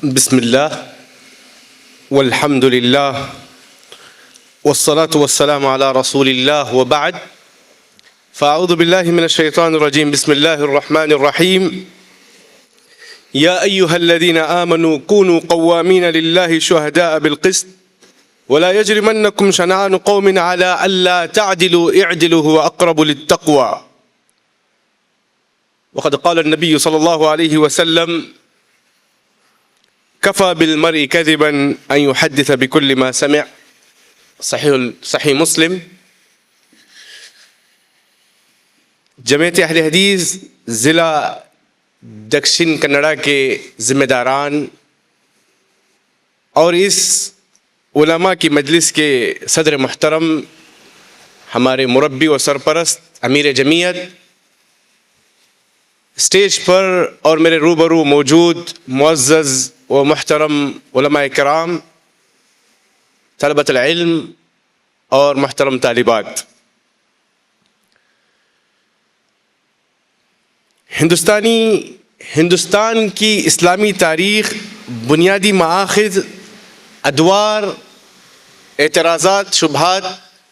بسم الله والحمد لله والصلاة والسلام على رسول الله وبعد فأعوذ بالله من الشيطان الرجيم بسم الله الرحمن الرحيم يا أيها الذين آمنوا كونوا قوامين لله شهداء بالقسط ولا يجرمنكم شنآن قوم على ألا تعدلوا اعدلوا هو أقرب للتقوى وقد قال النبي صلى الله عليه وسلم كفى بالمرء كذبا أن يحدث بكل ما سمع صحیح مسلم. جمعیت اہل حدیث ضلع دکشن کنڑا کے ذمہ داران اور اس علماء کی مجلس کے صدر محترم ہمارے مربی و سرپرست امیر جمعیت، اسٹیج پر اور میرے روبرو موجود معزز و محترم علماء کرام، طلبۃ العلم اور محترم طالبات، ہندوستان کی اسلامی تاریخ، بنیادی مآخذ، ادوار، اعتراضات، شبہات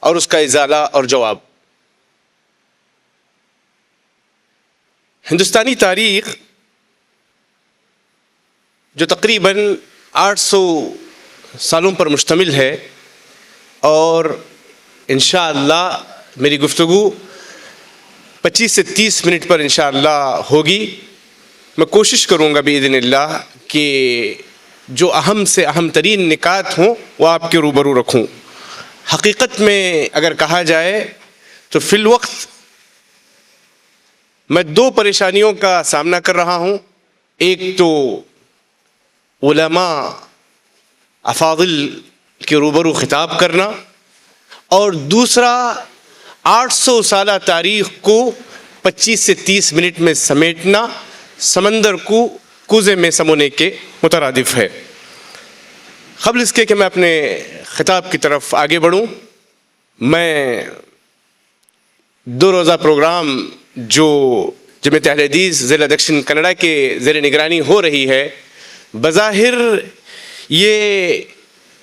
اور اس کا ازالہ اور جواب. ہندوستانی تاریخ جو تقریباً 800 سالوں پر مشتمل ہے، اور انشاءاللہ میری گفتگو 25 سے 30 منٹ پر انشاءاللہ ہوگی. میں کوشش کروں گا باذن اللہ کہ جو اہم سے اہم ترین نکات ہوں وہ آپ کے روبرو رکھوں. حقیقت میں اگر کہا جائے تو فی الوقت میں 2 پریشانیوں کا سامنا کر رہا ہوں. ایک تو علماء افاضل کے روبرو خطاب کرنا، اور دوسرا 800 سالہ تاریخ کو 25 سے 30 منٹ میں سمیٹنا سمندر کو کوزے میں سمونے کے مترادف ہے. قبل اس کے کہ میں اپنے خطاب کی طرف آگے بڑھوں، میں 2 روزہ پروگرام جو جمعیت اہل حدیث ضلع دکشن کنڑا کے زیر نگرانی ہو رہی ہے، بظاہر یہ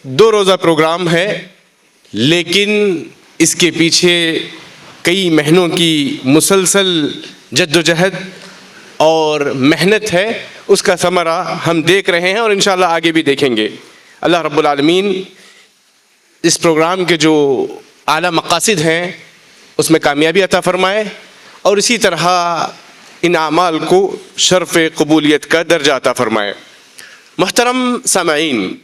2 روزہ پروگرام ہے، لیکن اس کے پیچھے کئی مہینوں کی مسلسل جد و جہد اور محنت ہے. اس کا ثمرہ ہم دیکھ رہے ہیں اور انشاءاللہ آگے بھی دیکھیں گے. اللہ رب العالمین اس پروگرام کے جو اعلیٰ مقاصد ہیں اس میں کامیابی عطا فرمائے، اور اسی طرح ان اعمال کو شرف قبولیت کا درجہ عطا فرمائے. محترم سامعین،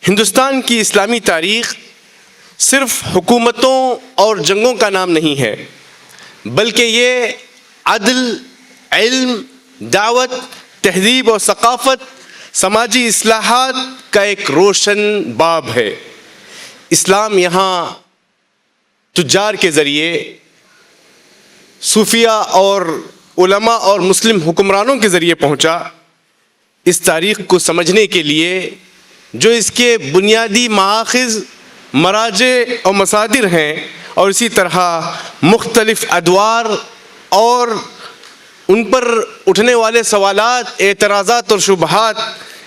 ہندوستان کی اسلامی تاریخ صرف حکومتوں اور جنگوں کا نام نہیں ہے، بلکہ یہ عدل، علم، دعوت، تہذیب اور ثقافت، سماجی اصلاحات کا ایک روشن باب ہے. اسلام یہاں تجار کے ذریعے، صوفیہ اور علماء اور مسلم حکمرانوں کے ذریعے پہنچا. اس تاریخ کو سمجھنے کے لیے جو اس کے بنیادی مآخذ، مراجع اور مصادر ہیں، اور اسی طرح مختلف ادوار اور ان پر اٹھنے والے سوالات، اعتراضات اور شبہات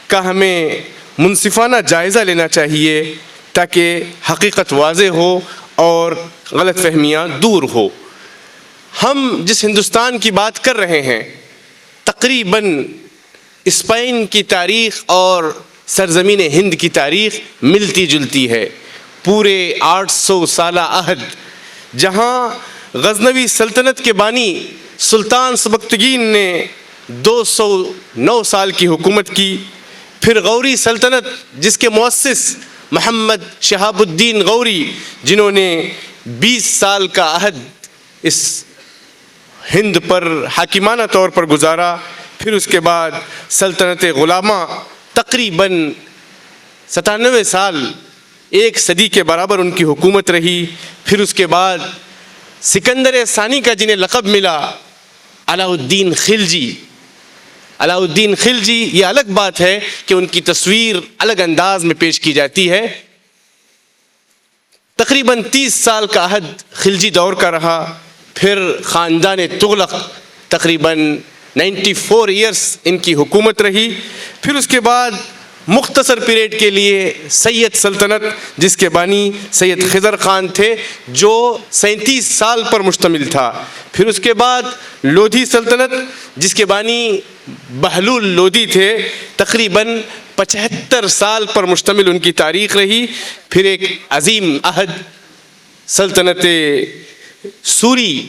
کا ہمیں منصفانہ جائزہ لینا چاہیے تاکہ حقیقت واضح ہو اور غلط فہمیاں دور ہو. ہم جس ہندوستان کی بات کر رہے ہیں، تقریباً اسپین کی تاریخ اور سرزمین ہند کی تاریخ ملتی جلتی ہے. پورے 800 سالہ عہد جہاں غزنوی سلطنت کے بانی سلطان سبکتگین نے 209 سال کی حکومت کی، پھر غوری سلطنت جس کے مؤسس محمد شہاب الدین غوری، جنہوں نے 20 سال کا عہد اس ہند پر حاکمانہ طور پر گزارا، پھر اس کے بعد سلطنت غلامہ تقریباً 97 سال، 1 صدی کے برابر ان کی حکومت رہی. پھر اس کے بعد سکندر ثانی کا جنہیں لقب ملا علاء الدین خلجی. علاء الدین خلجی، یہ الگ بات ہے کہ ان کی تصویر الگ انداز میں پیش کی جاتی ہے. تقریباً 30 سال کا عہد خلجی دور کا رہا. پھر خاندان تغلق تقریباً 94 ایئرس ان کی حکومت رہی. پھر اس کے بعد مختصر پیریڈ کے لیے سید سلطنت جس کے بانی سید خضر خان تھے جو 37 سال پر مشتمل تھا. پھر اس کے بعد لودھی سلطنت جس کے بانی بہلول لودھی تھے، تقریباً 75 سال پر مشتمل ان کی تاریخ رہی. پھر ایک عظیم عہد سلطنت سوری،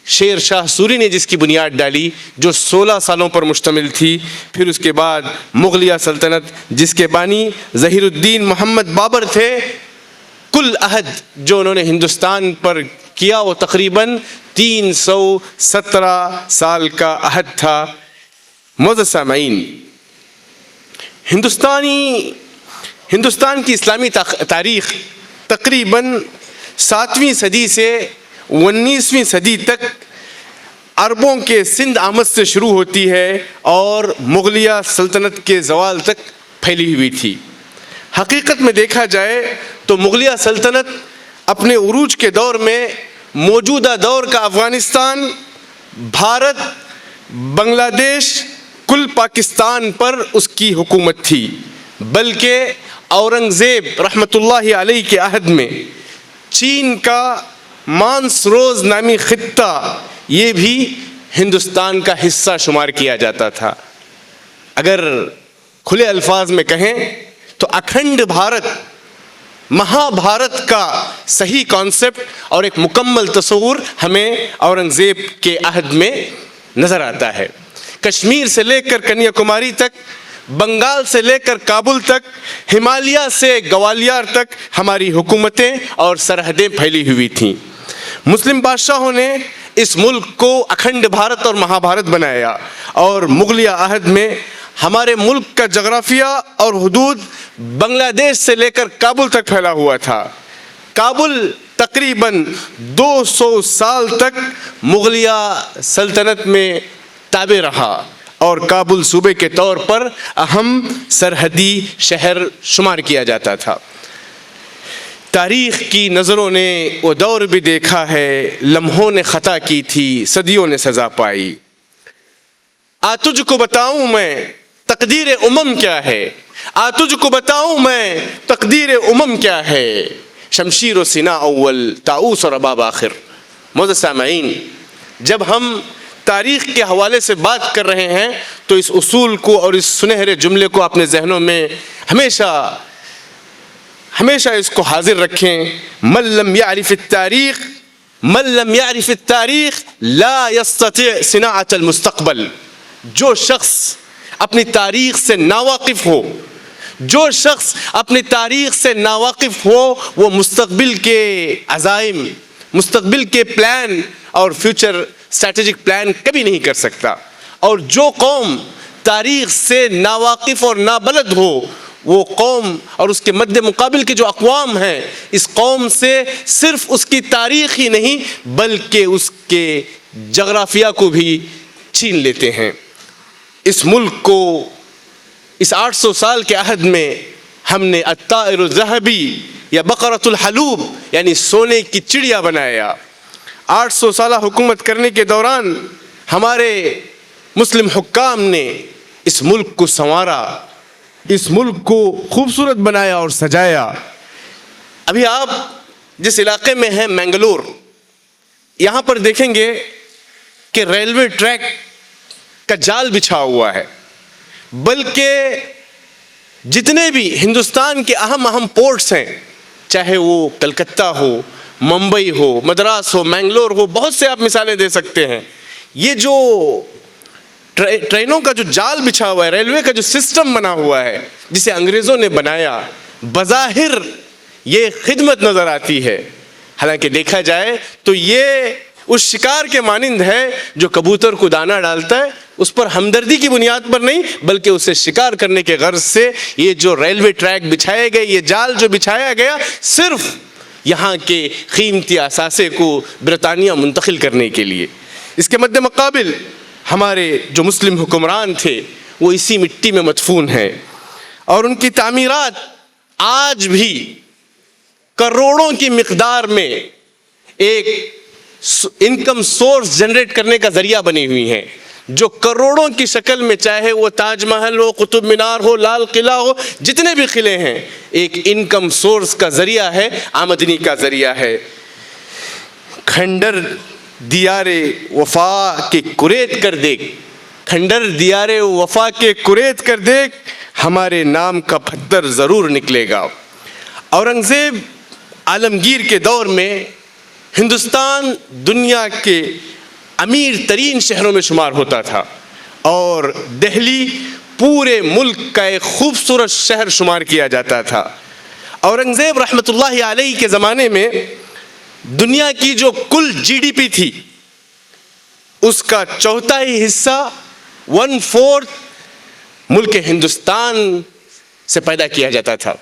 شیر شاہ سوری نے جس کی بنیاد ڈالی، جو 16 سالوں پر مشتمل تھی. پھر اس کے بعد مغلیہ سلطنت جس کے بانی ظہیر الدین محمد بابر تھے. کل عہد جو انہوں نے ہندوستان پر کیا وہ تقریباً 317 سال کا عہد تھا. معزز سامعین، ہندوستان کی اسلامی تاریخ تقریباً 7ویں صدی سے 19ویں صدی تک عربوں کے سندھ آمد سے شروع ہوتی ہے اور مغلیہ سلطنت کے زوال تک پھیلی ہوئی تھی. حقیقت میں دیکھا جائے تو مغلیہ سلطنت اپنے عروج کے دور میں موجودہ دور کا افغانستان، بھارت، بنگلہ دیش، کل پاکستان پر اس کی حکومت تھی. بلکہ اورنگزیب رحمۃ اللہ علیہ کے عہد میں چین کا مانسروز نامی خطہ یہ بھی ہندوستان کا حصہ شمار کیا جاتا تھا. اگر کھلے الفاظ میں کہیں تو اکھنڈ بھارت، مہا بھارت کا صحیح کانسیپٹ اور ایک مکمل تصور ہمیں اورنگزیب کے عہد میں نظر آتا ہے. کشمیر سے لے کر کنیا کماری تک، بنگال سے لے کر کابل تک، ہمالیہ سے گوالیار تک ہماری حکومتیں اور سرحدیں پھیلی ہوئی تھیں. مسلم بادشاہوں نے اس ملک کو اکھنڈ بھارت اور مہا بھارت بنایا اور مغلیہ عہد میں ہمارے ملک کا جغرافیہ اور حدود بنگلہ دیش سے لے کر کابل تک پھیلا ہوا تھا. کابل تقریباً 200 سال تک مغلیہ سلطنت میں تابع رہا اور کابل صوبے کے طور پر اہم سرحدی شہر شمار کیا جاتا تھا. تاریخ کی نظروں نے وہ دور بھی دیکھا ہے، لمحوں نے خطا کی تھی، صدیوں نے سزا پائی. تجھ کو بتاؤں میں تقدیر امم کیا ہے، تجھ کو بتاؤں میں تقدیر امم کیا ہے، شمشیر و سنا اول طاؤس اور رباب آخر. معزز سامعین، جب ہم تاریخ کے حوالے سے بات کر رہے ہیں تو اس اصول کو اور اس سنہرے جملے کو اپنے ذہنوں میں ہمیشہ اس کو حاضر رکھیں. من لم يعرف التاریخ لا يستطيع صناعة المستقبل. جو شخص اپنی تاریخ سے ناواقف ہو، جو شخص اپنی تاریخ سے ناواقف ہو، وہ مستقبل کے عزائم، مستقبل کے پلان اور فیوچر اسٹریٹجک پلان کبھی نہیں کر سکتا. اور جو قوم تاریخ سے ناواقف اور نابلد ہو، وہ قوم اور اس کے مد مقابل کے جو اقوام ہیں، اس قوم سے صرف اس کی تاریخ ہی نہیں بلکہ اس کے جغرافیہ کو بھی چھین لیتے ہیں. اس ملک کو اس 800 سال کے عہد میں ہم نے الطائر الذهبی یا بقرۃ الحلوب یعنی سونے کی چڑیا بنایا. 800 سالہ حکومت کرنے کے دوران ہمارے مسلم حکام نے اس ملک کو سنوارا، اس ملک کو خوبصورت بنایا اور سجایا. ابھی آپ جس علاقے میں ہیں منگلور، یہاں پر دیکھیں گے کہ ریلوے ٹریک کا جال بچھا ہوا ہے. بلکہ جتنے بھی ہندوستان کے اہم پورٹس ہیں، چاہے وہ کلکتہ ہو، ممبئی ہو، مدراس ہو، منگلور ہو، بہت سے آپ مثالیں دے سکتے ہیں. یہ جو ٹرینوں کا جو جال بچھا ہوا ہے، ریلوے کا جو سسٹم بنا ہوا ہے جسے انگریزوں نے بنایا، بظاہر یہ خدمت نظر آتی ہے، حالانکہ دیکھا جائے تو یہ اس شکار کے مانند ہے جو کبوتر کو دانہ ڈالتا ہے، اس پر ہمدردی کی بنیاد پر نہیں بلکہ اسے شکار کرنے کے غرض سے یہ جو ریلوے ٹریک بچھائے گئے، یہ جال جو بچھایا گیا، صرف یہاں کے قیمتی اثاثے کو برطانیہ منتقل کرنے کے لیے. اس کے مد مقابل ہمارے جو مسلم حکمران تھے وہ اسی مٹی میں مدفون ہیں اور ان کی تعمیرات آج بھی کروڑوں کی مقدار میں ایک انکم سورس جنریٹ کرنے کا ذریعہ بنی ہوئی ہیں. جو کروڑوں کی شکل میں، چاہے وہ تاج محل ہو، قطب مینار ہو، لال قلعہ ہو، جتنے بھی قلعے ہیں، ایک انکم سورس کا ذریعہ ہے، آمدنی کا ذریعہ ہے۔ کھنڈر دیار وفا کے کریت کر دیکھ، کھنڈر دیار وفا کے کریت کر دیکھ، ہمارے نام کا پتھر ضرور نکلے گا۔ اورنگزیب عالمگیر کے دور میں ہندوستان دنیا کے امیر ترین شہروں میں شمار ہوتا تھا، اور دہلی پورے ملک کا ایک خوبصورت شہر شمار کیا جاتا تھا۔ اورنگزیب رحمۃ اللہ علیہ کے زمانے میں دنیا کی جو کل جی ڈی پی تھی اس کا چوتھائی حصہ 1/4 ملک ہندوستان سے پیدا کیا جاتا تھا۔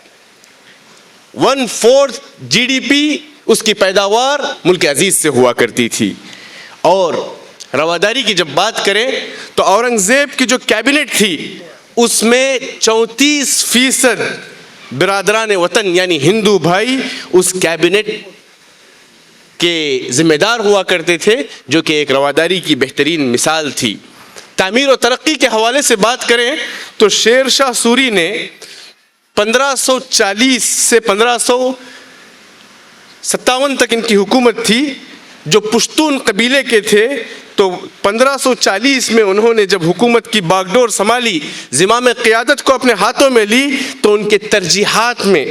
1/4 جی ڈی پی اس کی پیداوار ملک عزیز سے ہوا کرتی تھی۔ اور رواداری کی جب بات کریں تو اورنگزیب کی جو کیبنٹ تھی اس میں 34% برادران وطن یعنی ہندو بھائی اس کیبنٹ کے ذمہ دار ہوا کرتے تھے، جو کہ ایک رواداری کی بہترین مثال تھی۔ تعمیر و ترقی کے حوالے سے بات کریں تو شیر شاہ سوری نے 1540 سے 1557 تک ان کی حکومت تھی، جو پشتون قبیلے کے تھے، تو 1540 میں انہوں نے جب حکومت کی باگڈور سنبھالی، زمام قیادت کو اپنے ہاتھوں میں لی، تو ان کے ترجیحات میں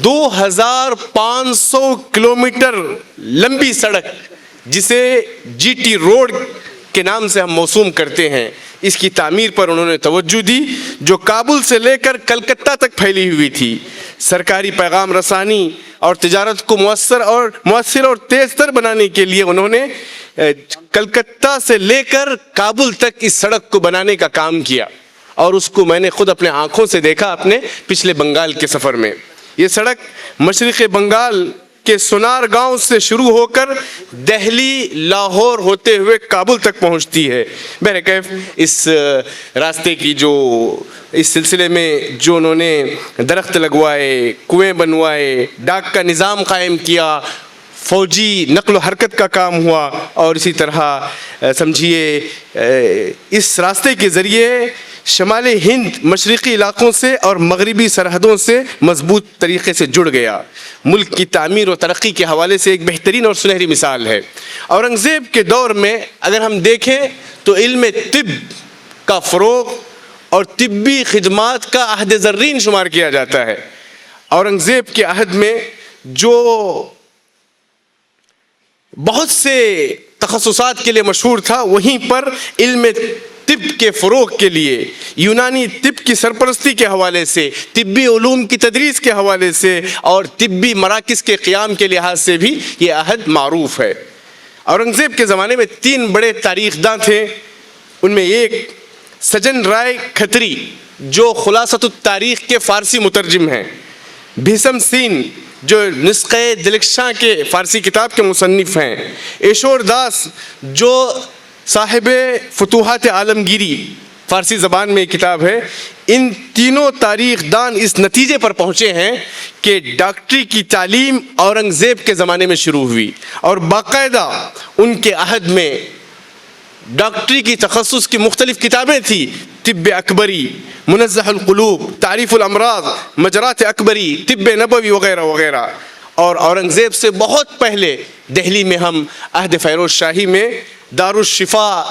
2500 کلومیٹر لمبی سڑک، جسے جی ٹی روڈ کے نام سے ہم موسوم کرتے ہیں، اس کی تعمیر پر انہوں نے توجہ دی، جو کابل سے لے کر کلکتہ تک پھیلی ہوئی تھی۔ سرکاری پیغام رسانی اور تجارت کو مؤثر اور تیز تر بنانے کے لیے انہوں نے کلکتہ سے لے کر کابل تک اس سڑک کو بنانے کا کام کیا، اور اس کو میں نے خود اپنے آنکھوں سے دیکھا اپنے پچھلے بنگال کے سفر میں۔ یہ سڑک مشرق بنگال کے سونار گاؤں سے شروع ہو کر دہلی، لاہور ہوتے ہوئے کابل تک پہنچتی ہے۔ بہرکیف اس راستے کی اس سلسلے میں جو انہوں نے درخت لگوائے، کنویں بنوائے، ڈاک کا نظام قائم کیا، فوجی نقل و حرکت کا کام ہوا، اور اسی طرح سمجھیے اس راستے کے ذریعے شمال ہند مشرقی علاقوں سے اور مغربی سرحدوں سے مضبوط طریقے سے جڑ گیا۔ ملک کی تعمیر و ترقی کے حوالے سے ایک بہترین اور سنہری مثال ہے۔ اورنگزیب کے دور میں اگر ہم دیکھیں تو علم طب کا فروغ اور طبی خدمات کا عہد زرین شمار کیا جاتا ہے۔ اورنگزیب کے عہد میں جو بہت سے تخصصات کے لیے مشہور تھا، وہیں پر علم طب کے فروغ کے لیے، یونانی طب کی سرپرستی کے حوالے سے، طبی علوم کی تدریس کے حوالے سے اور طبی مراکز کے قیام کے لحاظ سے بھی یہ عہد معروف ہے۔ اورنگزیب کے زمانے میں 3 بڑے تاریخ داں تھے، ان میں ایک سجن رائے کھتری جو خلاصۃ التاریخ کے فارسی مترجم ہیں، بھیسم سین جو نسخہ دلکشاں کے فارسی کتاب کے مصنف ہیں، ایشور داس جو صاحب فتوحات عالمگیری فارسی زبان میں کتاب ہے۔ ان تینوں تاریخ دان اس نتیجے پر پہنچے ہیں کہ ڈاکٹری کی تعلیم اورنگزیب کے زمانے میں شروع ہوئی، اور باقاعدہ ان کے عہد میں ڈاکٹری کی تخصص کی مختلف کتابیں تھیں، طب اکبری، منزہ القلوب، تعریف الامراض، مجرات اکبری، طب نبوی وغیرہ وغیرہ۔ اور اورنگزیب سے بہت پہلے دہلی میں ہم عہد فیروز شاہی میں دارالشفا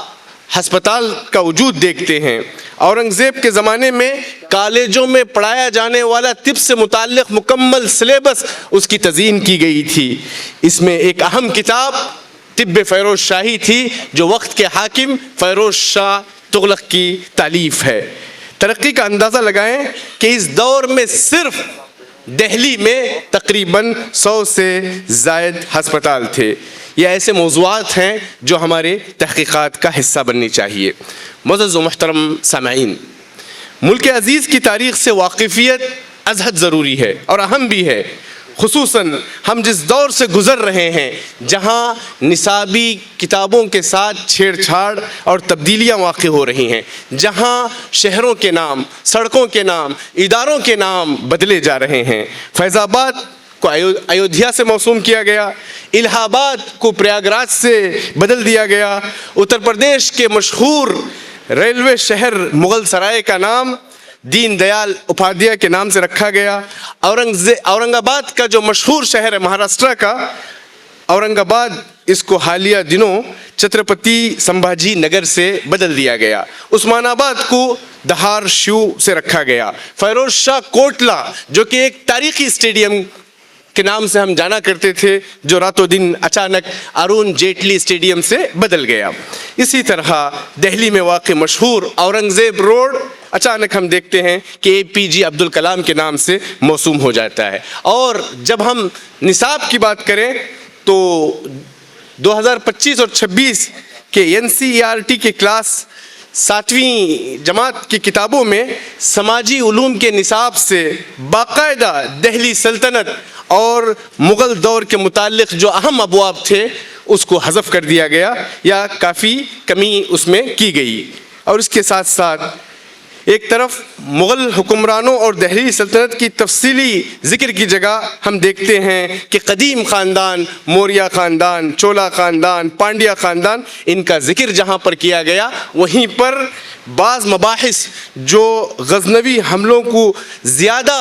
ہسپتال کا وجود دیکھتے ہیں۔ اورنگزیب کے زمانے میں کالجوں میں پڑھایا جانے والا طب سے متعلق مکمل سلیبس اس کی تزئین کی گئی تھی۔ اس میں ایک اہم کتاب طب فیروز شاہی تھی، جو وقت کے حاکم فیروز شاہ تغلق کی تالیف ہے۔ ترقی کا اندازہ لگائیں کہ اس دور میں صرف دہلی میں تقریباً 100 سے زائد ہسپتال تھے۔ یہ ایسے موضوعات ہیں جو ہمارے تحقیقات کا حصہ بننی چاہیے۔ معزز و محترم سامعین، ملک عزیز کی تاریخ سے واقفیت ازحد ضروری ہے اور اہم بھی ہے، خصوصاً ہم جس دور سے گزر رہے ہیں جہاں نصابی کتابوں کے ساتھ چھیڑ چھاڑ اور تبدیلیاں واقع ہو رہی ہیں، جہاں شہروں کے نام، سڑکوں کے نام، اداروں کے نام بدلے جا رہے ہیں۔ فیض آباد کو ایودھیا سے موسوم کیا گیا، الہ آباد کو پریاگراج سے بدل دیا گیا، اتر پردیش کے مشہور ریلوے شہر مغل سرائے کا نام دین دیال اپادھیائے کے نام سے رکھا گیا، اورنگ آباد کا جو مشہور شہر ہے مہاراشٹرا کا اورنگ آباد، اس کو حالیہ دنوں چھترپتی سمبھاجی نگر سے بدل دیا گیا، عثمان آباد کو دہار شیو سے رکھا گیا، فیروز شاہ کوٹلہ جو کہ ایک تاریخی اسٹیڈیم کے نام سے ہم جانا کرتے تھے، جو راتوں دن اچانک ارون جیٹلی اسٹیڈیم سے بدل گیا۔ اسی طرح دہلی میں واقع مشہور اورنگزیب روڈ اچانک ہم دیکھتے ہیں کہ اے پی جے عبد الکلام کے نام سے موسوم ہو جاتا ہے۔ اور جب ہم نصاب کی بات کریں تو 2025 اور 26 کے NCERT کے کلاس 7ویں جماعت کی کتابوں میں سماجی علوم کے نصاب سے باقاعدہ دہلی سلطنت اور مغل دور کے متعلق جو اہم ابواب تھے اس کو حذف کر دیا گیا یا کافی کمی اس میں کی گئی۔ اور اس کے ساتھ ساتھ ایک طرف مغل حکمرانوں اور دہلی سلطنت کی تفصیلی ذکر کی جگہ ہم دیکھتے ہیں کہ قدیم خاندان موریہ خاندان، چولا خاندان، پانڈیا خاندان، ان کا ذکر جہاں پر کیا گیا وہیں پر بعض مباحث جو غزنوی حملوں کو زیادہ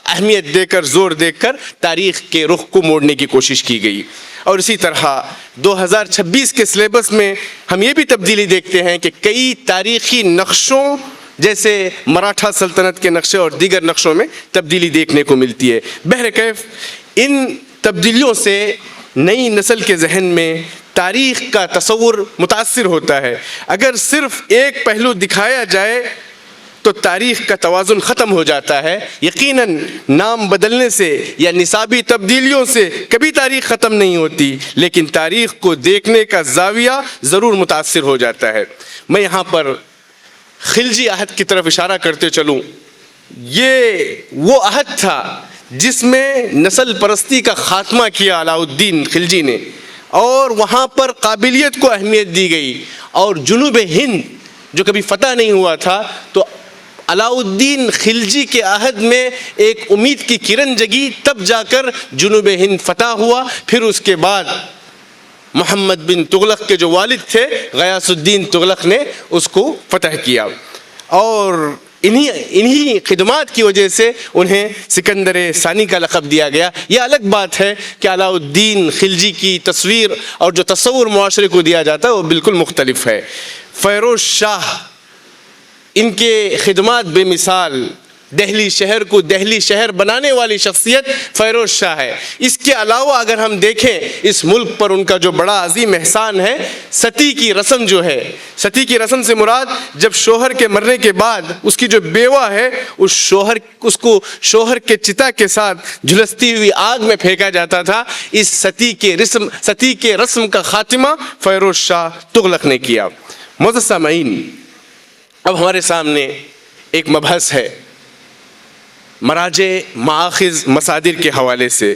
اہمیت دے کر زور دے کر تاریخ کے رخ کو موڑنے کی کوشش کی گئی۔ اور اسی طرح 2026 کے سلیبس میں ہم یہ بھی تبدیلی دیکھتے ہیں کہ کئی تاریخی نقشوں جیسے مراٹھا سلطنت کے نقشے اور دیگر نقشوں میں تبدیلی دیکھنے کو ملتی ہے۔ بہرکیف ان تبدیلیوں سے نئی نسل کے ذہن میں تاریخ کا تصور متاثر ہوتا ہے۔ اگر صرف ایک پہلو دکھایا جائے تو تاریخ کا توازن ختم ہو جاتا ہے۔ یقیناً نام بدلنے سے یا نصابی تبدیلیوں سے کبھی تاریخ ختم نہیں ہوتی، لیکن تاریخ کو دیکھنے کا زاویہ ضرور متاثر ہو جاتا ہے۔ میں یہاں پر خلجی عہد کی طرف اشارہ کرتے چلوں۔ یہ وہ عہد تھا جس میں نسل پرستی کا خاتمہ کیا علاؤ الدین خلجی نے، اور وہاں پر قابلیت کو اہمیت دی گئی، اور جنوب ہند جو کبھی فتح نہیں ہوا تھا تو علاؤ الدین خلجی کے عہد میں ایک امید کی کرن جگی، تب جا کر جنوب ہند فتح ہوا۔ پھر اس کے بعد محمد بن تغلق کے جو والد تھے غیاث الدین تغلق نے اس کو فتح کیا، اور انہی خدمات کی وجہ سے انہیں سکندر ثانی کا لقب دیا گیا۔ یہ الگ بات ہے کہ علاؤ الدین خلجی کی تصویر اور جو تصور معاشرے کو دیا جاتا ہے وہ بالکل مختلف ہے۔ فیروز شاہ، ان کے خدمات بے مثال، دہلی شہر کو دہلی شہر بنانے والی شخصیت فیروز شاہ ہے۔ اس کے علاوہ اگر ہم دیکھیں اس ملک پر ان کا جو بڑا عظیم احسان ہے، ستی کی رسم جو ہے، ستی کی رسم سے مراد جب شوہر کے مرنے کے بعد اس کی جو بیوہ ہے اس کو شوہر کے چتا کے ساتھ جھلستی ہوئی آگ میں پھینکا جاتا تھا۔ اس ستی کے رسم کا خاتمہ فیروز شاہ تغلق نے کیا۔ معزز سامعین، اب ہمارے سامنے ایک مبحث ہے مراجع، مآخذ، مصادر کے حوالے سے۔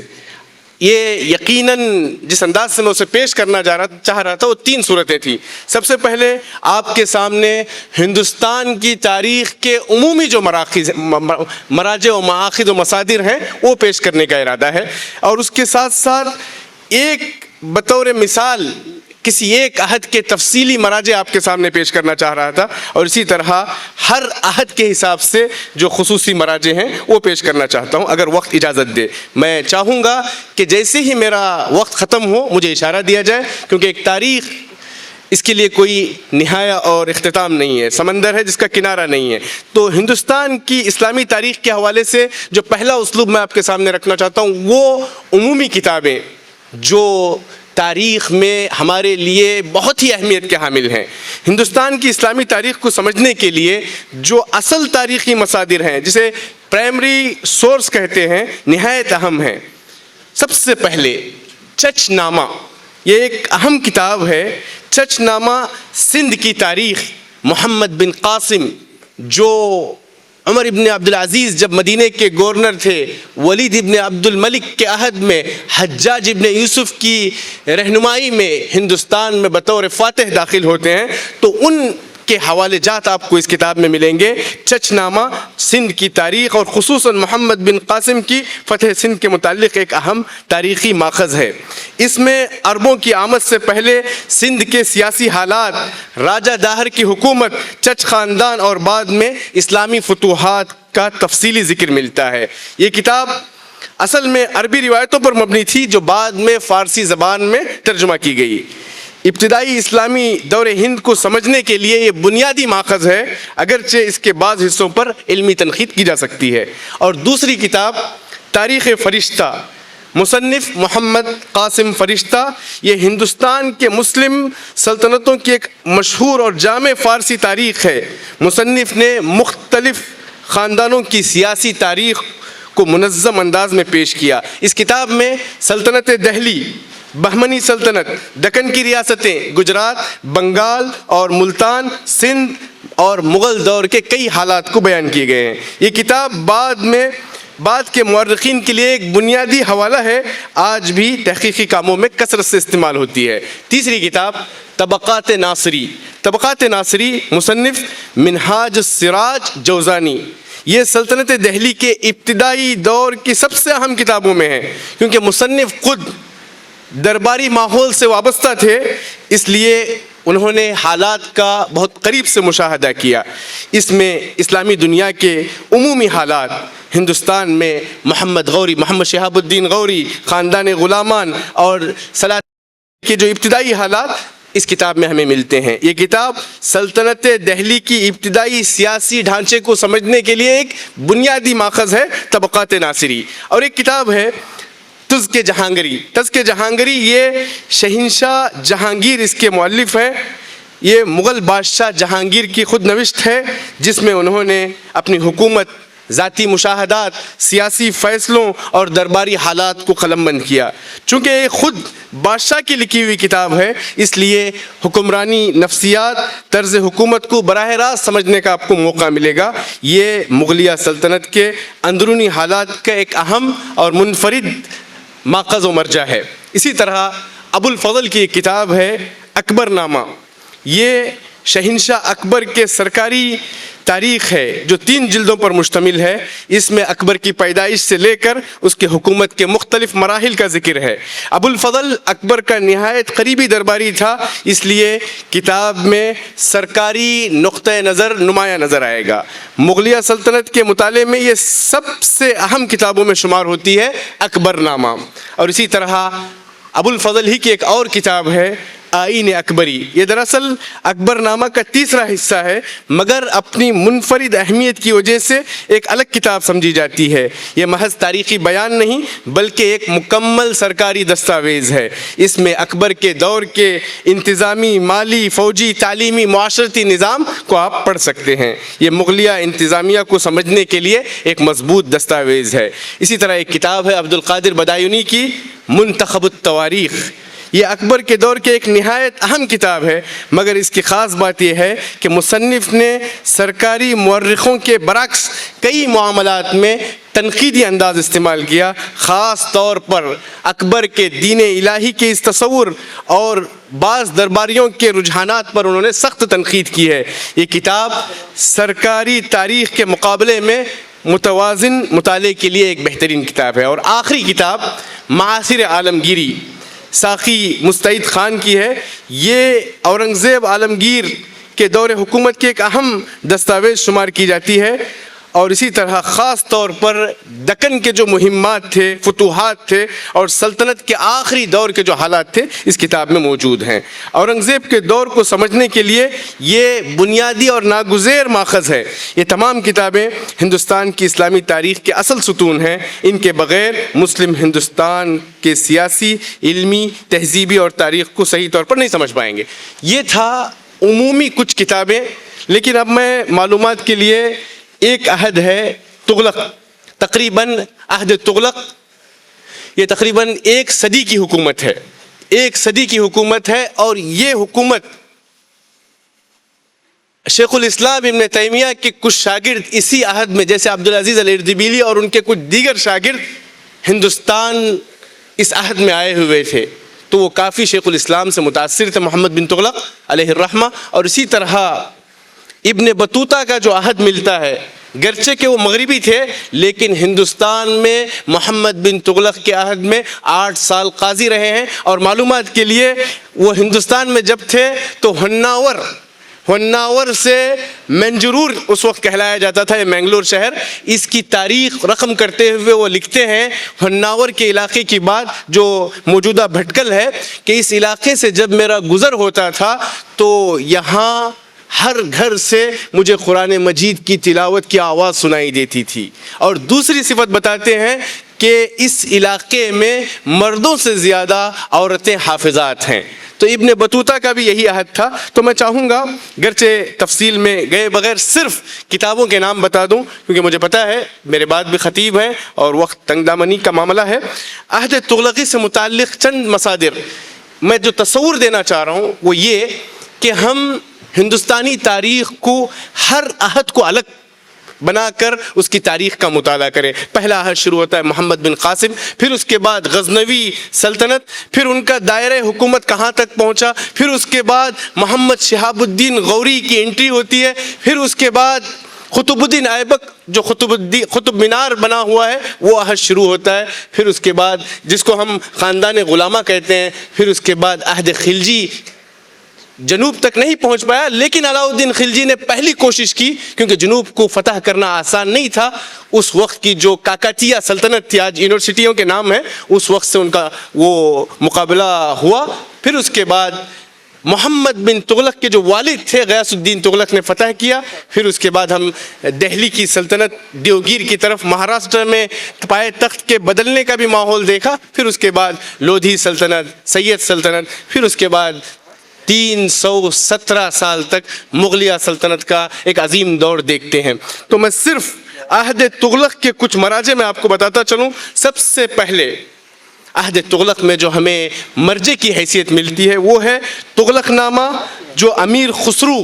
یہ یقیناً جس انداز سے میں اسے پیش کرنا چاہ رہا تھا وہ 3 صورتیں تھیں۔ سب سے پہلے آپ کے سامنے ہندوستان کی تاریخ کے عمومی جو مراجع و مآخذ و مصادر ہیں وہ پیش کرنے کا ارادہ ہے، اور اس کے ساتھ ساتھ ایک بطور مثال کسی ایک عہد کے تفصیلی مراجع آپ کے سامنے پیش کرنا چاہ رہا تھا، اور اسی طرح ہر عہد کے حساب سے جو خصوصی مراجع ہیں وہ پیش کرنا چاہتا ہوں اگر وقت اجازت دے۔ میں چاہوں گا کہ جیسے ہی میرا وقت ختم ہو مجھے اشارہ دیا جائے، کیونکہ ایک تاریخ اس کے لیے کوئی نہایہ اور اختتام نہیں ہے، سمندر ہے جس کا کنارہ نہیں ہے۔ تو ہندوستان کی اسلامی تاریخ کے حوالے سے جو پہلا اسلوب میں آپ کے سامنے رکھنا چاہتا ہوں وہ عمومی کتابیں جو تاریخ میں ہمارے لیے بہت ہی اہمیت کے حامل ہیں۔ ہندوستان کی اسلامی تاریخ کو سمجھنے کے لیے جو اصل تاریخی مصادر ہیں، جسے پرائمری سورس کہتے ہیں، نہایت اہم ہیں۔ سب سے پہلے چچ نامہ، یہ ایک اہم کتاب ہے۔ چچ نامہ سندھ کی تاریخ، محمد بن قاسم جو عمر ابن عبدالعزیز جب مدینہ کے گورنر تھے، ولید ابن عبد الملک کے عہد میں حجاج ابن یوسف کی رہنمائی میں ہندوستان میں بطور فاتح داخل ہوتے ہیں، تو ان کے حوالے جات آپ کو اس کتاب میں ملیں گے۔ چچ نامہ سندھ کی تاریخ اور خصوصاً محمد بن قاسم کی فتح سندھ کے متعلق ایک اہم تاریخی ماخذ ہے۔ اس میں عربوں کی آمد سے پہلے سندھ کے سیاسی حالات، راجہ داہر کی حکومت، چچ خاندان اور بعد میں اسلامی فتوحات کا تفصیلی ذکر ملتا ہے۔ یہ کتاب اصل میں عربی روایتوں پر مبنی تھی جو بعد میں فارسی زبان میں ترجمہ کی گئی۔ ابتدائی اسلامی دور ہند کو سمجھنے کے لیے یہ بنیادی ماخذ ہے، اگرچہ اس کے بعض حصوں پر علمی تنقید کی جا سکتی ہے۔ اور دوسری کتاب تاریخ فرشتہ، مصنف محمد قاسم فرشتہ، یہ ہندوستان کے مسلم سلطنتوں کی ایک مشہور اور جامع فارسی تاریخ ہے۔ مصنف نے مختلف خاندانوں کی سیاسی تاریخ کو منظم انداز میں پیش کیا۔ اس کتاب میں سلطنت دہلی، بہمنی سلطنت، دکن کی ریاستیں، گجرات، بنگال اور ملتان، سندھ اور مغل دور کے کئی حالات کو بیان کیے گئے ہیں۔ یہ کتاب بعد کے مورخین کے لیے ایک بنیادی حوالہ ہے، آج بھی تحقیقی کاموں میں کثرت سے استعمال ہوتی ہے۔ تیسری کتاب طبقات ناصری، طبقات ناصری، مصنف منہاج السراج جوزانی، یہ سلطنت دہلی کے ابتدائی دور کی سب سے اہم کتابوں میں ہے۔ کیونکہ مصنف خود درباری ماحول سے وابستہ تھے، اس لیے انہوں نے حالات کا بہت قریب سے مشاہدہ کیا۔ اس میں اسلامی دنیا کے عمومی حالات، ہندوستان میں محمد غوری، محمد شہاب الدین غوری، خاندان غلامان اور سلاطین کے جو ابتدائی حالات اس کتاب میں ہمیں ملتے ہیں۔ یہ کتاب سلطنت دہلی کی ابتدائی سیاسی ڈھانچے کو سمجھنے کے لیے ایک بنیادی ماخذ ہے، طبقات ناصری۔ اور ایک کتاب ہے تزک جہانگیری، تزک جہانگیری، یہ شہنشاہ جہانگیر اس کے مؤلف ہیں۔ یہ مغل بادشاہ جہانگیر کی خود نوشت ہے، جس میں انہوں نے اپنی حکومت، ذاتی مشاہدات، سیاسی فیصلوں اور درباری حالات کو قلم بند کیا۔ چونکہ یہ خود بادشاہ کی لکھی ہوئی کتاب ہے، اس لیے حکمرانی، نفسیات، طرز حکومت کو براہ راست سمجھنے کا آپ کو موقع ملے گا۔ یہ مغلیہ سلطنت کے اندرونی حالات کا ایک اہم اور منفرد ماخذ و مرجع ہے۔ اسی طرح ابو الفضل کی ایک کتاب ہے اکبر نامہ، یہ شہنشاہ اکبر کے سرکاری تاریخ ہے جو 3 جلدوں پر مشتمل ہے۔ اس میں اکبر کی پیدائش سے لے کر اس کے حکومت کے مختلف مراحل کا ذکر ہے۔ ابو الفضل اکبر کا نہایت قریبی درباری تھا، اس لیے کتاب میں سرکاری نقطہ نظر نمایاں نظر آئے گا۔ مغلیہ سلطنت کے مطالعے میں یہ سب سے اہم کتابوں میں شمار ہوتی ہے اکبر نامہ۔ اور اسی طرح ابو الفضل ہی کی ایک اور کتاب ہے آئین اکبری، یہ دراصل اکبر نامہ کا تیسرا حصہ ہے، مگر اپنی منفرد اہمیت کی وجہ سے ایک الگ کتاب سمجھی جاتی ہے۔ یہ محض تاریخی بیان نہیں بلکہ ایک مکمل سرکاری دستاویز ہے۔ اس میں اکبر کے دور کے انتظامی، مالی، فوجی، تعلیمی، معاشرتی نظام کو آپ پڑھ سکتے ہیں۔ یہ مغلیہ انتظامیہ کو سمجھنے کے لیے ایک مضبوط دستاویز ہے۔ اسی طرح ایک کتاب ہے عبد القادر بدایونی کی منتخب التواریخ، یہ اکبر کے دور کے ایک نہایت اہم کتاب ہے، مگر اس کی خاص بات یہ ہے کہ مصنف نے سرکاری مورخوں کے برعکس کئی معاملات میں تنقیدی انداز استعمال کیا، خاص طور پر اکبر کے دین الہی کے اس تصور اور بعض درباریوں کے رجحانات پر انہوں نے سخت تنقید کی ہے۔ یہ کتاب سرکاری تاریخ کے مقابلے میں متوازن مطالعے کے لیے ایک بہترین کتاب ہے۔ اور آخری کتاب معاصر عالمگیری، ساقی مستعید خان کی ہے۔ یہ اورنگزیب عالمگیر کے دور حکومت کی ایک اہم دستاویز شمار کی جاتی ہے، اور اسی طرح خاص طور پر دکن کے جو مہمات تھے، فتوحات تھے اور سلطنت کے آخری دور کے جو حالات تھے اس کتاب میں موجود ہیں۔ اورنگزیب کے دور کو سمجھنے کے لیے یہ بنیادی اور ناگزیر ماخذ ہے۔ یہ تمام کتابیں ہندوستان کی اسلامی تاریخ کے اصل ستون ہیں، ان کے بغیر مسلم ہندوستان کے سیاسی، علمی، تہذیبی اور تاریخ کو صحیح طور پر نہیں سمجھ پائیں گے۔ یہ تھا عمومی کچھ کتابیں، لیکن اب میں معلومات کے لیے ایک عہد ہے تغلق، تقریباً عہد تغلق، یہ تقریباً 1 صدی کی حکومت ہے، 1 صدی کی حکومت ہے، اور یہ حکومت شیخ الاسلام ابن تیمیہ کے کچھ شاگرد اسی عہد میں، جیسے عبدالعزیز الاردبیلی اور ان کے کچھ دیگر شاگرد ہندوستان اس عہد میں آئے ہوئے تھے، تو وہ کافی شیخ الاسلام سے متاثر تھے، محمد بن تغلق علیہ الرحمہ، اور اسی طرح ابن بطوطہ کا جو عہد ملتا ہے، گرچہ کہ وہ مغربی تھے لیکن ہندوستان میں محمد بن تغلق کے عہد میں 8 سال قاضی رہے ہیں. اور معلومات کے لیے وہ ہندوستان میں جب تھے تو ہناور سے منجرور اس وقت کہلایا جاتا تھا، یہ مینگلور شہر. اس کی تاریخ رقم کرتے ہوئے وہ لکھتے ہیں ہناور کے علاقے کی بات جو موجودہ بھٹکل ہے کہ اس علاقے سے جب میرا گزر ہوتا تھا تو یہاں ہر گھر سے مجھے قرآن مجید کی تلاوت کی آواز سنائی دیتی تھی. اور دوسری صفت بتاتے ہیں کہ اس علاقے میں مردوں سے زیادہ عورتیں حافظات ہیں. تو ابن بطوطہ کا بھی یہی عہد تھا. تو میں چاہوں گا گرچہ تفصیل میں گئے بغیر صرف کتابوں کے نام بتا دوں کیونکہ مجھے پتا ہے میرے بعد بھی خطیب ہیں اور وقت تنگ دامنی کا معاملہ ہے. عہد تغلقی سے متعلق چند مصادر میں جو تصور دینا چاہ رہا ہوں وہ یہ کہ ہم ہندوستانی تاریخ کو ہر عہد کو الگ بنا کر اس کی تاریخ کا مطالعہ کریں. پہلا عہد شروع ہوتا ہے محمد بن قاسم، پھر اس کے بعد غزنوی سلطنت، پھر ان کا دائرہ حکومت کہاں تک پہنچا، پھر اس کے بعد محمد شہاب الدین غوری کی انٹری ہوتی ہے، پھر اس کے بعد قطب الدین ایبک جو قطب مینار بنا ہوا ہے وہ عہد شروع ہوتا ہے، پھر اس کے بعد جس کو ہم خاندان غلامہ کہتے ہیں، پھر اس کے بعد عہد خلجی جنوب تک نہیں پہنچ پایا لیکن علاؤالدین خلجی نے پہلی کوشش کی کیونکہ جنوب کو فتح کرنا آسان نہیں تھا. اس وقت کی جو کاکاتیہ سلطنت تھی، آج یونیورسٹیوں کے نام ہیں، اس وقت سے ان کا وہ مقابلہ ہوا. پھر اس کے بعد محمد بن تغلق کے جو والد تھے غیاث الدین تغلق نے فتح کیا. پھر اس کے بعد ہم دہلی کی سلطنت دیوگیر کی طرف مہاراشٹر میں پائے تخت کے بدلنے کا بھی ماحول دیکھا. پھر اس کے بعد لودھی سلطنت، سید سلطنت، پھر اس کے بعد 317 سال تک مغلیہ سلطنت کا ایک عظیم دور دیکھتے ہیں. تو میں صرف عہد تغلق کے کچھ مراجع میں آپ کو بتاتا چلوں. سب سے پہلے عہد تغلق میں جو ہمیں مرجع کی حیثیت ملتی ہے وہ ہے تغلق نامہ جو امیر خسرو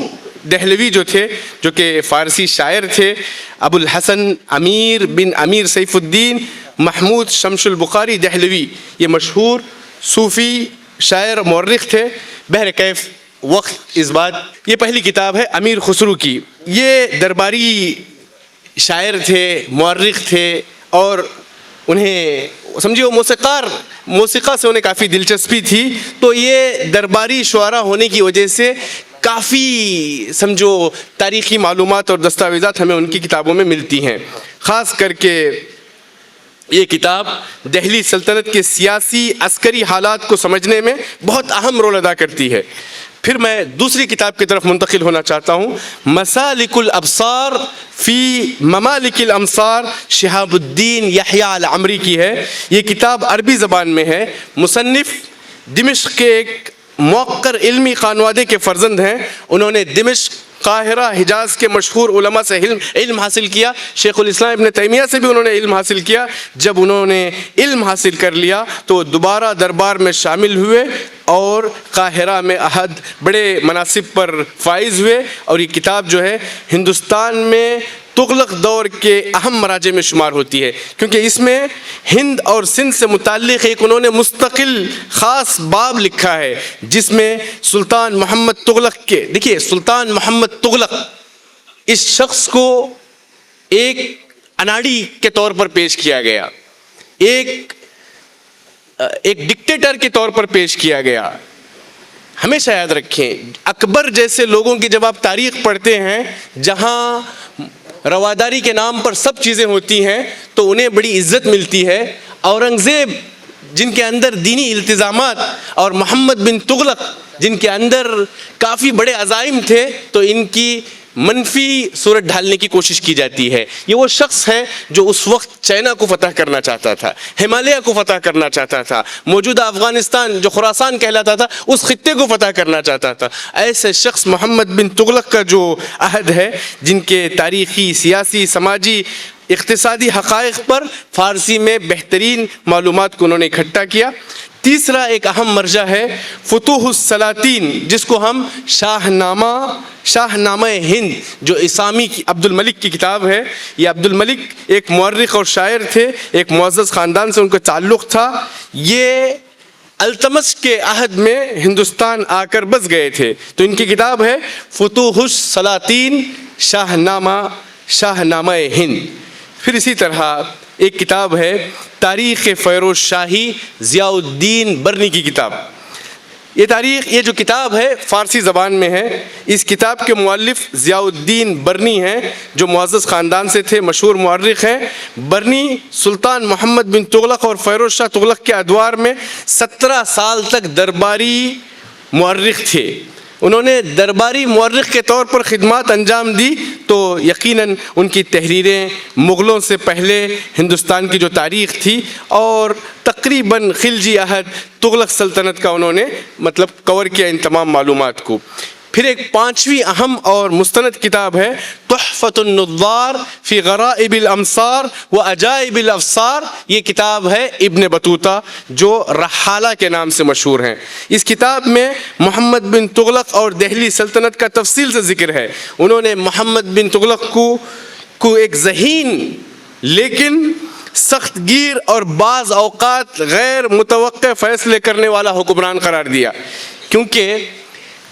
دہلوی جو تھے، جو کہ فارسی شاعر تھے، ابو الحسن امیر بن امیر سیف الدین محمود شمس البخاری دہلوی، یہ مشہور صوفی شاعر مورخ تھے. بہرکیف وقت اس بات، یہ پہلی کتاب ہے امیر خسرو کی. یہ درباری شاعر تھے، مورخ تھے اور انہیں سمجھیے موسیقہ سے انہیں کافی دلچسپی تھی. تو یہ درباری شعراء ہونے کی وجہ سے کافی سمجھو تاریخی معلومات اور دستاویزات ہمیں ان کی کتابوں میں ملتی ہیں. خاص کر کے یہ کتاب دہلی سلطنت کے سیاسی عسکری حالات کو سمجھنے میں بہت اہم رول ادا کرتی ہے. پھر میں دوسری کتاب کی طرف منتقل ہونا چاہتا ہوں. مسالک الابصار فی ممالک الامصار شہاب الدین یحییٰ العمری کی ہے. یہ کتاب عربی زبان میں ہے. مصنف دمشق کے ایک موقر علمی خانوادے کے فرزند ہیں. انہوں نے دمشق، قاہرہ، حجاز کے مشہور علماء سے علم حاصل کیا. شیخ الاسلام ابن تیمیہ سے بھی انہوں نے علم حاصل کیا. جب انہوں نے علم حاصل کر لیا تو دوبارہ دربار میں شامل ہوئے اور قاہرہ میں عہد بڑے مناصب پر فائز ہوئے. اور یہ کتاب جو ہے ہندوستان میں تغلق دور کے اہم مراجع میں شمار ہوتی ہے کیونکہ اس میں ہند اور سندھ سے متعلق ایک انہوں نے مستقل خاص باب لکھا ہے جس میں سلطان محمد تغلق کے، دیکھیے سلطان محمد تغلق اس شخص کو ایک اناڑی کے طور پر پیش کیا گیا، ایک ڈکٹیٹر کے طور پر پیش کیا گیا. ہمیشہ یاد رکھیں اکبر جیسے لوگوں کی جب آپ تاریخ پڑھتے ہیں جہاں رواداری کے نام پر سب چیزیں ہوتی ہیں تو انہیں بڑی عزت ملتی ہے. اورنگزیب جن کے اندر دینی التزامات اور محمد بن تغلق جن کے اندر کافی بڑے عزائم تھے تو ان کی منفی صورت ڈھالنے کی کوشش کی جاتی ہے. یہ وہ شخص ہے جو اس وقت چائنا کو فتح کرنا چاہتا تھا، ہمالیہ کو فتح کرنا چاہتا تھا، موجودہ افغانستان جو خراسان کہلاتا تھا اس خطے کو فتح کرنا چاہتا تھا. ایسے شخص محمد بن تغلق کا جو عہد ہے جن کے تاریخی، سیاسی، سماجی، اقتصادی حقائق پر فارسی میں بہترین معلومات کو انہوں نے اکٹھا کیا. تیسرا ایک اہم مرجع ہے فتوح السلاطین جس کو ہم شاہ نامہ ہند جو اسامی کی عبد الملک کی کتاب ہے. یہ عبد الملک ایک مورخ اور شاعر تھے، ایک معزز خاندان سے ان کا تعلق تھا. یہ التمس کے عہد میں ہندوستان آ کر بس گئے تھے. تو ان کی کتاب ہے فتوح السلاطین شاہنامہ ہند. پھر اسی طرح ایک کتاب ہے تاریخ فیروز شاہی ضیاء الدین برنی کی کتاب. یہ جو کتاب ہے فارسی زبان میں ہے. اس کتاب کے مؤلف ضیاء الدین برنی ہیں جو معزز خاندان سے تھے, مشہور مورخ ہیں. برنی سلطان محمد بن تغلق اور فیروز شاہ تغلق کے ادوار میں 17 سال تک درباری مورخ تھے. انہوں نے درباری مورخ کے طور پر خدمات انجام دی. تو یقیناً ان کی تحریریں مغلوں سے پہلے ہندوستان کی جو تاریخ تھی اور تقریباً خلجی عہد تغلق سلطنت کا انہوں نے کور کیا ان تمام معلومات کو. پھر ایک 5ویں اہم اور مستند کتاب ہے تحفۃ النظار فی غرائب الامصار و عجائب الابصار. یہ کتاب ہے ابن بطوطہ جو رحالہ کے نام سے مشہور ہیں. اس کتاب میں محمد بن تغلق اور دہلی سلطنت کا تفصیل سے ذکر ہے. انہوں نے محمد بن تغلق کو ایک ذہین لیکن سخت گیر اور بعض اوقات غیر متوقع فیصلے کرنے والا حکمران قرار دیا, کیونکہ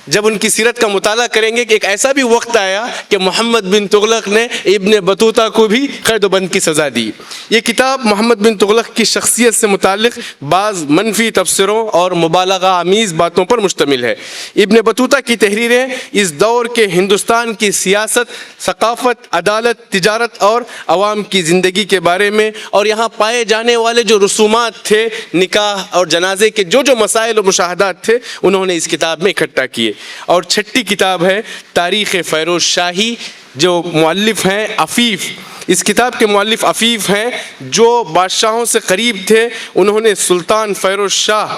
جب ان کی سیرت کا مطالعہ کریں گے کہ ایک ایسا بھی وقت آیا کہ محمد بن تغلق نے ابن بطوطہ کو بھی قید و بند کی سزا دی. یہ کتاب محمد بن تغلق کی شخصیت سے متعلق بعض منفی تبصروں اور مبالغہ آمیز باتوں پر مشتمل ہے. ابن بطوطہ کی تحریریں اس دور کے ہندوستان کی سیاست, ثقافت, عدالت, تجارت اور عوام کی زندگی کے بارے میں اور یہاں پائے جانے والے جو رسومات تھے, نکاح اور جنازے کے جو مسائل و مشاہدات تھے, انہوں نے اس کتاب میں اکٹھا کیے. اور 6ٹھی کتاب ہے تاریخ فیروز شاہی جو مؤلف ہیں عفیف. اس کتاب کے مؤلف عفیف ہیں جو بادشاہوں سے قریب تھے. انہوں نے سلطان فیروز شاہ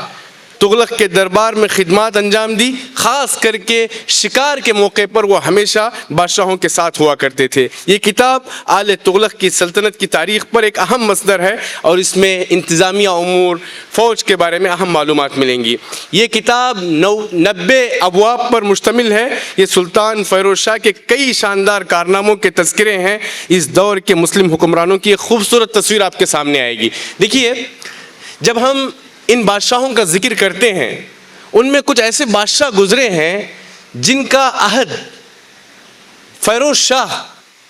تغلق کے دربار میں خدمات انجام دی. خاص کر کے شکار کے موقع پر وہ ہمیشہ بادشاہوں کے ساتھ ہوا کرتے تھے. یہ کتاب آل تغلق کی سلطنت کی تاریخ پر ایک اہم مصدر ہے اور اس میں انتظامیہ امور, فوج کے بارے میں اہم معلومات ملیں گی. یہ کتاب 90 ابواب پر مشتمل ہے. یہ سلطان فیروز شاہ کے کئی شاندار کارناموں کے تذکرے ہیں. اس دور کے مسلم حکمرانوں کی ایک خوبصورت تصویر آپ کے سامنے آئے گی. دیکھیے, جب ہم ان بادشاہوں کا ذکر کرتے ہیں ان میں کچھ ایسے بادشاہ گزرے ہیں جن کا عہد فیروز شاہ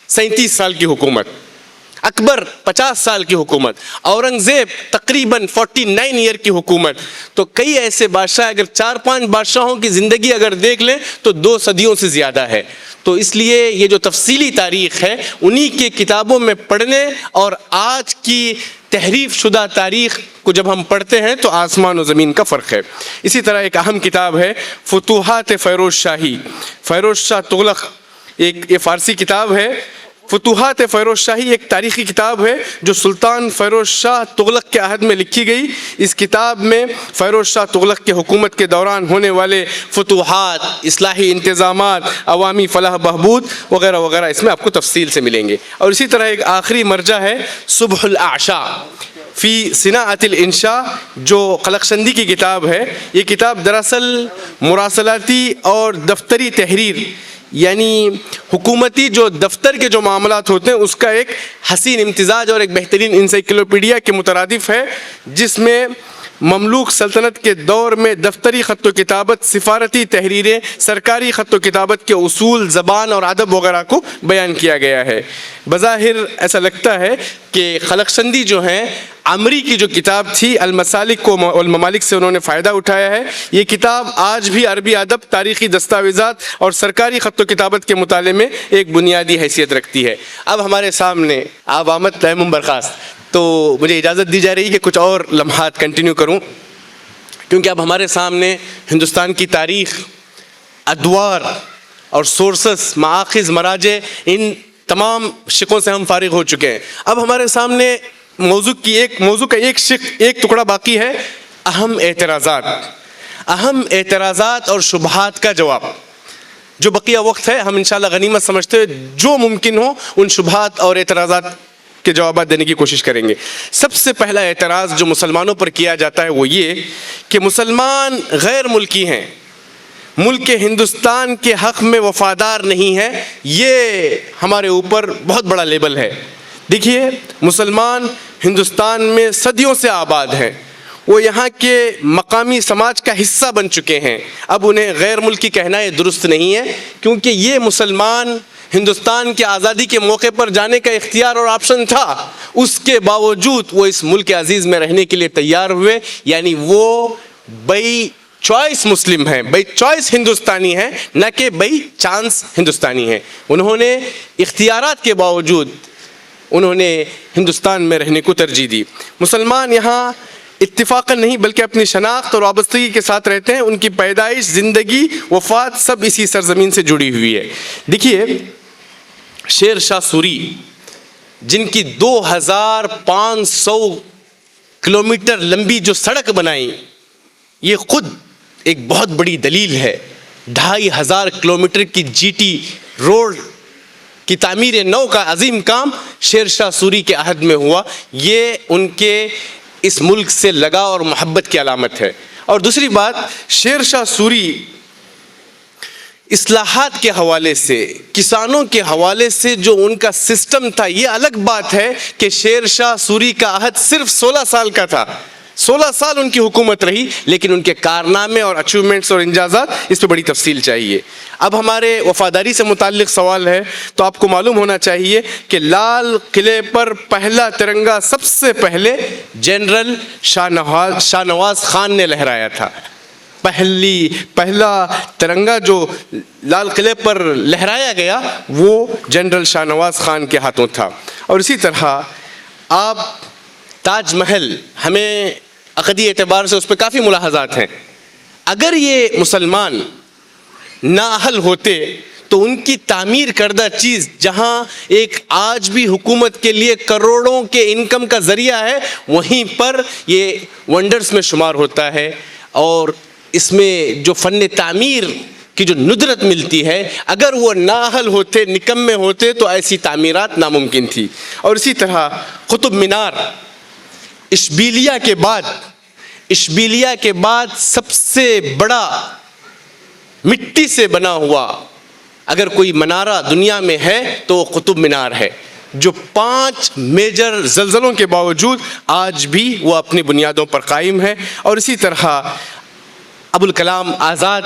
37 سال کی حکومت, اکبر 50 سال کی حکومت, اورنگزیب تقریباً 49 ایئر کی حکومت. تو کئی ایسے بادشاہ, اگر 4-5 بادشاہوں کی زندگی اگر دیکھ لیں تو 2 صدیوں سے زیادہ ہے. تو اس لیے یہ جو تفصیلی تاریخ ہے انہی کے کتابوں میں پڑھنے اور آج کی تحریف شدہ تاریخ کو جب ہم پڑھتے ہیں تو آسمان و زمین کا فرق ہے. اسی طرح ایک اہم کتاب ہے فتوحات فیروز شاہی. فیروز شاہ تغلق یہ فارسی کتاب ہے. فتوحات فیروز شاہی ایک تاریخی کتاب ہے جو سلطان فیروز شاہ تغلق کے عہد میں لکھی گئی. اس کتاب میں فیروز شاہ تغلق کے حکومت کے دوران ہونے والے فتوحات, اصلاحی انتظامات, عوامی فلاح بہبود وغیرہ وغیرہ اس میں آپ کو تفصیل سے ملیں گے. اور اسی طرح ایک آخری مرجع ہے صبح الاعشاء فی صناعت الانشاء جو خلقشندی کی کتاب ہے. یہ کتاب دراصل مراسلاتی اور دفتری تحریر یعنی حکومتی جو دفتر کے جو معاملات ہوتے ہیں اس کا ایک حسین امتزاج اور ایک بہترین انسائکلوپیڈیا کے مترادف ہے, جس میں مملوک سلطنت کے دور میں دفتری خط و کتابت, سفارتی تحریریں, سرکاری خط و کتابت کے اصول, زبان اور ادب وغیرہ کو بیان کیا گیا ہے. بظاہر ایسا لگتا ہے کہ خلقشندی جو ہیں عمری کی جو کتاب تھی المسالک والممالک سے انہوں نے فائدہ اٹھایا ہے. یہ کتاب آج بھی عربی ادب, تاریخی دستاویزات اور سرکاری خط و کتابت کے مطالعے میں ایک بنیادی حیثیت رکھتی ہے. اب ہمارے سامنے آپ آمد تیمم برخاست, تو مجھے اجازت دی جا رہی ہے کہ کچھ اور لمحات کنٹینیو کروں, کیونکہ اب ہمارے سامنے ہندوستان کی تاریخ, ادوار اور سورسز, مآخذ, مراجع, ان تمام شقوں سے ہم فارغ ہو چکے ہیں. اب ہمارے سامنے موضوع کا ایک ٹکڑا باقی ہے, اہم اعتراضات اور شبہات کا جواب. جو بقیہ وقت ہے ہم انشاءاللہ غنیمت سمجھتے ہوئے جو ممکن ہو ان شبہات اور اعتراضات کے جوابات دینے کی کوشش کریں گے. سب سے پہلا اعتراض جو مسلمانوں پر کیا جاتا ہے وہ یہ کہ مسلمان غیر ملکی ہیں, ملک ہندوستان کے حق میں وفادار نہیں ہیں. یہ ہمارے اوپر بہت بڑا لیبل ہے. دیکھیے, مسلمان ہندوستان میں صدیوں سے آباد ہیں, وہ یہاں کے مقامی سماج کا حصہ بن چکے ہیں. اب انہیں غیر ملکی کہنا یہ درست نہیں ہے، کیونکہ یہ مسلمان ہندوستان کی آزادی کے موقع پر جانے کا اختیار اور آپشن تھا، اس کے باوجود وہ اس ملک عزیز میں رہنے کے لیے تیار ہوئے. یعنی وہ بائی چوائس مسلم ہیں، بائی چوائس ہندوستانی ہیں، نہ کہ بائی چانس ہندوستانی ہیں. انہوں نے اختیارات کے باوجود انہوں نے ہندوستان میں رہنے کو ترجیح دی. مسلمان یہاں اتفاقاً نہیں بلکہ اپنی شناخت اور وابستگی کے ساتھ رہتے ہیں. ان کی پیدائش، زندگی، وفات سب اسی سرزمین سے جڑی ہوئی ہے. دیکھیے شیر شاہ سوری جن کی 2500 کلومیٹر لمبی جو سڑک بنائی، یہ خود ایک بہت بڑی دلیل ہے. 2500 کلومیٹر کی جی ٹی روڈ کی تعمیر نو کا عظیم کام شیر شاہ سوری کے عہد میں ہوا. یہ ان کے اس ملک سے لگاؤ اور محبت کی علامت ہے. اور دوسری بات، شیر شاہ سوری اصلاحات کے حوالے سے، کسانوں کے حوالے سے جو ان کا سسٹم تھا، یہ الگ بات ہے کہ شیر شاہ سوری کا عہد صرف 16 سال کا تھا. 16 سال ان کی حکومت رہی، لیکن ان کے کارنامے اور اچیومنٹس اور انجازات، اس پہ بڑی تفصیل چاہیے. اب ہمارے وفاداری سے متعلق سوال ہے، تو آپ کو معلوم ہونا چاہیے کہ لال قلعے پر پہلا ترنگا سب سے پہلے جنرل شاہ نواز خان نے لہرایا تھا. پہلا ترنگا جو لال قلعے پر لہرایا گیا وہ جنرل شاہ نواز خان کے ہاتھوں تھا. اور اسی طرح آپ تاج محل، ہمیں عقدی اعتبار سے اس پہ کافی ملاحظات ہیں. اگر یہ مسلمان نااہل ہوتے تو ان کی تعمیر کردہ چیز، جہاں ایک آج بھی حکومت کے لیے کروڑوں کے انکم کا ذریعہ ہے، وہیں پر یہ ونڈرز میں شمار ہوتا ہے. اور اس میں جو فن تعمیر کی جو ندرت ملتی ہے، اگر وہ نااہل ہوتے، نکمے ہوتے، تو ایسی تعمیرات ناممکن تھی. اور اسی طرح قطب مینار اشبیلیہ کے بعد سب سے بڑا مٹی سے بنا ہوا اگر کوئی منارہ دنیا میں ہے تو وہ قطب مینار ہے، جو 5 میجر زلزلوں کے باوجود آج بھی وہ اپنی بنیادوں پر قائم ہے. اور اسی طرح ابوالکلام آزاد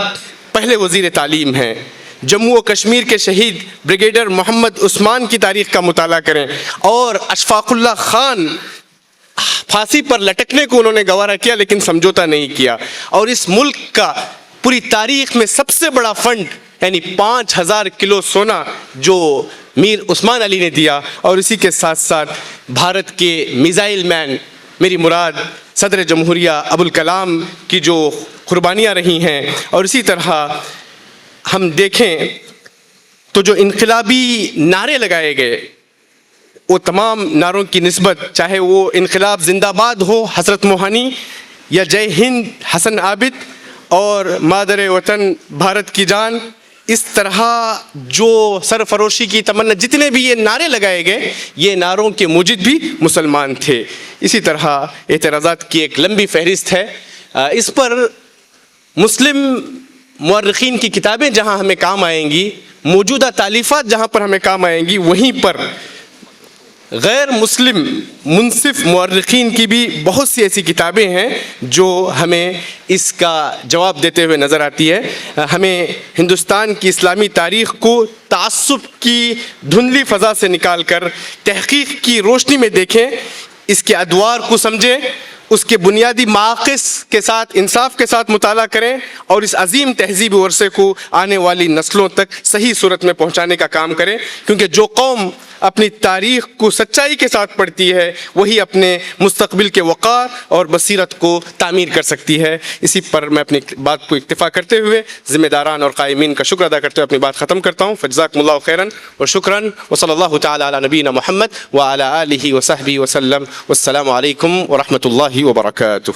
پہلے وزیر تعلیم ہیں. جموں و کشمیر کے شہید بریگیڈیئر محمد عثمان کی تاریخ کا مطالعہ کریں، اور اشفاق اللہ خان پھانسی پر لٹکنے کو انہوں نے گوارا کیا لیکن سمجھوتا نہیں کیا. اور اس ملک کا پوری تاریخ میں سب سے بڑا فنڈ یعنی 5000 کلو سونا جو میر عثمان علی نے دیا. اور اسی کے ساتھ ساتھ بھارت کے میزائل مین، میری مراد صدر جمہوریہ ابوالکلام کی جو قربانیاں رہی ہیں. اور اسی طرح ہم دیکھیں تو جو انقلابی نعرے لگائے گئے، وہ تمام نعروں کی نسبت، چاہے وہ انقلاب زندہ باد ہو حضرت موہانی، یا جے ہند حسن عابد، اور مادر وطن بھارت کی جان، اس طرح جو سرفروشی کی تمنا، جتنے بھی یہ نعرے لگائے گئے، یہ نعروں کے موجد بھی مسلمان تھے. اسی طرح اعتراضات کی ایک لمبی فہرست ہے. اس پر مسلم مورخین کی کتابیں جہاں ہمیں کام آئیں گی، موجودہ تالیفات جہاں پر ہمیں کام آئیں گی، وہیں پر غیر مسلم منصف مورخین کی بھی بہت سی ایسی کتابیں ہیں جو ہمیں اس کا جواب دیتے ہوئے نظر آتی ہے. ہمیں ہندوستان کی اسلامی تاریخ کو تعصب کی دھندلی فضا سے نکال کر تحقیق کی روشنی میں دیکھیں، اس کے ادوار کو سمجھیں، اس کے بنیادی مآخذ کے ساتھ انصاف کے ساتھ مطالعہ کریں، اور اس عظیم تہذیبی ورثے کو آنے والی نسلوں تک صحیح صورت میں پہنچانے کا کام کریں. کیونکہ جو قوم اپنی تاریخ کو سچائی کے ساتھ پڑھتی ہے، وہی اپنے مستقبل کے وقار اور بصیرت کو تعمیر کر سکتی ہے. اسی پر میں اپنی بات کو اکتفا کرتے ہوئے ذمہ داران اور قائمین کا شکر ادا کرتے ہوئے اپنی بات ختم کرتا ہوں. فجزاکم اللہ خیراً و شکراً، وصلی اللہ تعالی علی نبینا محمد وعلی آلہ وصحبہ وسلم. والسلام علیکم ورحمۃ اللہ وبرکاتہ.